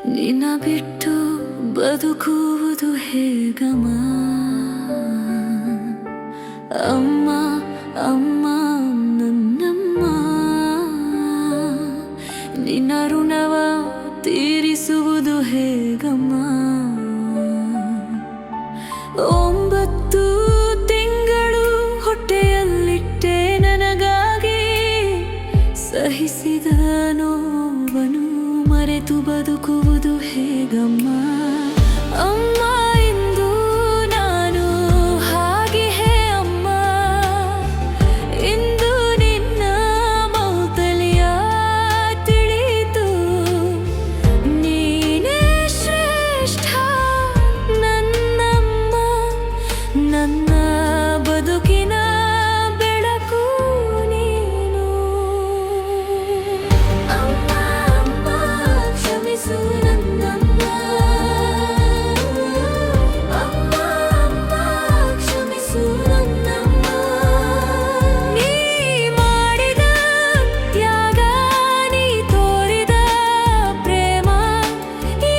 ನಿನ್ನ ಬಿಟ್ಟು ಬದುಕುವುದು ಹೇಗಮ್ಮ? ಅಮ್ಮ ಅಮ್ಮ ನನ್ನಮ್ಮ, ನಿನ್ನ ಋಣವ ತೀರಿಸುವುದು ಹೇಗಮ್ಮ? 9 ತಿಂಗಳು ಹೊಟ್ಟೆಯಲ್ಲಿಟ್ಟೆ ನನಗಾಗಿ, ಸಹಿಸಿದ ನೋವನ್ನು ಮರೆತು ಬದುಕುವುದು ಹೇಗಮ್ಮ? ಅಮ್ಮ ಇಂದು ನಾನು ಹಾಗೆ ಅಮ್ಮ, ಇಂದು ನಿನ್ನ ಮೌತಲಿಯ ತಿಳಿತು, ನೀನೇ ಶ್ರೇಷ್ಠ ನನ್ನಮ್ಮ, ನನ್ನ ಬದುಕಿನ ಬೆಳಕು ನೀನು. ಅಮ್ಮ ಅಮ್ಮ ಕ್ಷಮಿಸು ನನ್ನಮ್ಮ, ಅಮ್ಮ ಅಮ್ಮ ಕ್ಷಮಿಸು ನನ್ನಮ್ಮ, ನೀ ಮಾಡಿದ ತ್ಯಾಗ, ನೀ ತೋರಿದ ಪ್ರೇಮ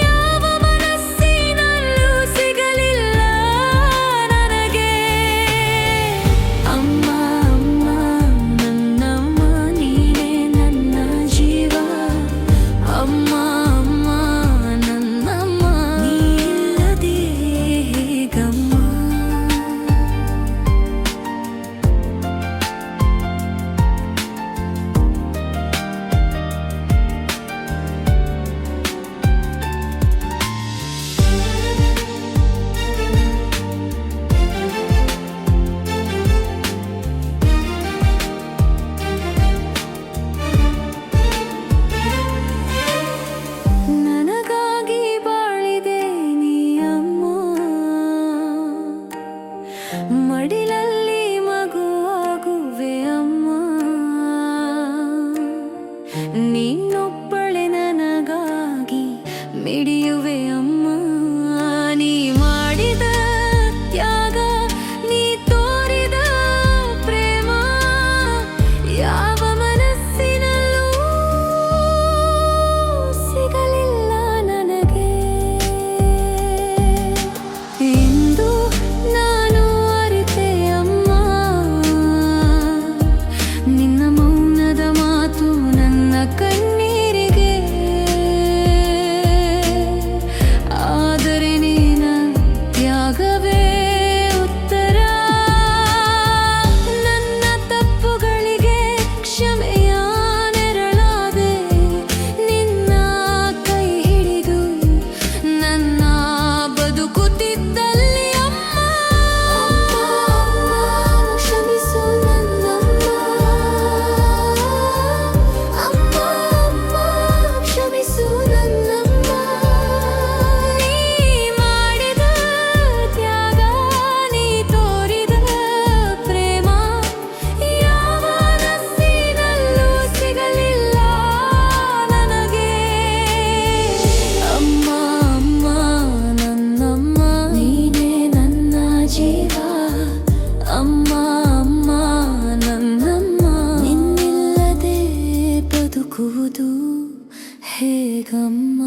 ಯಾವ ಮನಸ್ಸಿನಲ್ಲೂ ಸಿಗಲಿಲ್ಲ ನನಗೆ. ಅಮ್ಮ ಅಮ್ಮ ನನ್ನಮ್ಮ, ನೀನೇ ನನ್ನ ಜೀವ. ಅಮ್ಮ ಅಮ್ಮ ನನ್ನಮ್ಮ, ನೀ ಇಲ್ಲದೆ ಹೇಗಮ್ಮ? ನನಗಾಗಿ ಬಾಳಿದೆ ನೀ ಅಮ್ಮ, ಮಡಿಲಲ್ಲಿ ಮಗುವಾಗುವೆ ಅಮ್ಮ, ನೀನೊಬ್ಬಳೆ ನನಗಾಗಿ ಮಿಡಿಯುವೆ ಅಮ್ಮ, ನೀ ಮಾಡಿದ ತ್ಯಾಗ, ನೀ ತೋರಿದ ಪ್ರೇಮ ಯಾವ ಮನಸ್ಸಿನಲ್ಲೂ ಸಿಗಲಿಲ್ಲ ನನಗೆ. ಇಂದು ನಾನು ಅರಿತೆ ಅಮ್ಮ, ನಿನ್ನ ಮೌನದ ಮಾತು ನನ್ನ ಕಣ್ಣೀರಿಗೆ, ಆದರೆ ನಿನ್ನ ತ್ಯಾಗವೇ ಉತ್ತರ. ನನ್ನ ತಪ್ಪುಗಳಿಗೆ ಕ್ಷಮೆಯ ನೆರಳಾದೆ, ನಿನ್ನ ಕೈ ಹಿಡಿದು ನನ್ನ ಬದುಕುತ್ತಿದ್ದಲ್ಲಿ ಅಮ್ಮ. ಕ್ಷಮಿಸು ನನ್ನಮ್ಮ, ಅಮ್ಮ ಅಮ್ಮ ಕ್ಷಮಿಸು ನನ್ನಮ್ಮ, ನೀ ಮಾಡಿದ ತ್ಯಾಗ, ನೀ ತೋರಿದ ಪ್ರೇಮ ಯಾವ ಮನಸ್ಸಿನಲ್ಲೂ ಸಿಗಲಿಲ್ಲ ನನಗೆ. ಅಮ್ಮ ಅಮ್ಮ ನನ್ನಮ್ಮ, ನೀನೇ ನನ್ನ ಜೀವ. ಅಮ್ಮ ಅಮ್ಮ ನನ್ನಮ್ಮ, ನಿನ್ನಿಲ್ಲದೆ ಬದುಕುವುದು ಹೇಗಮ್ಮ?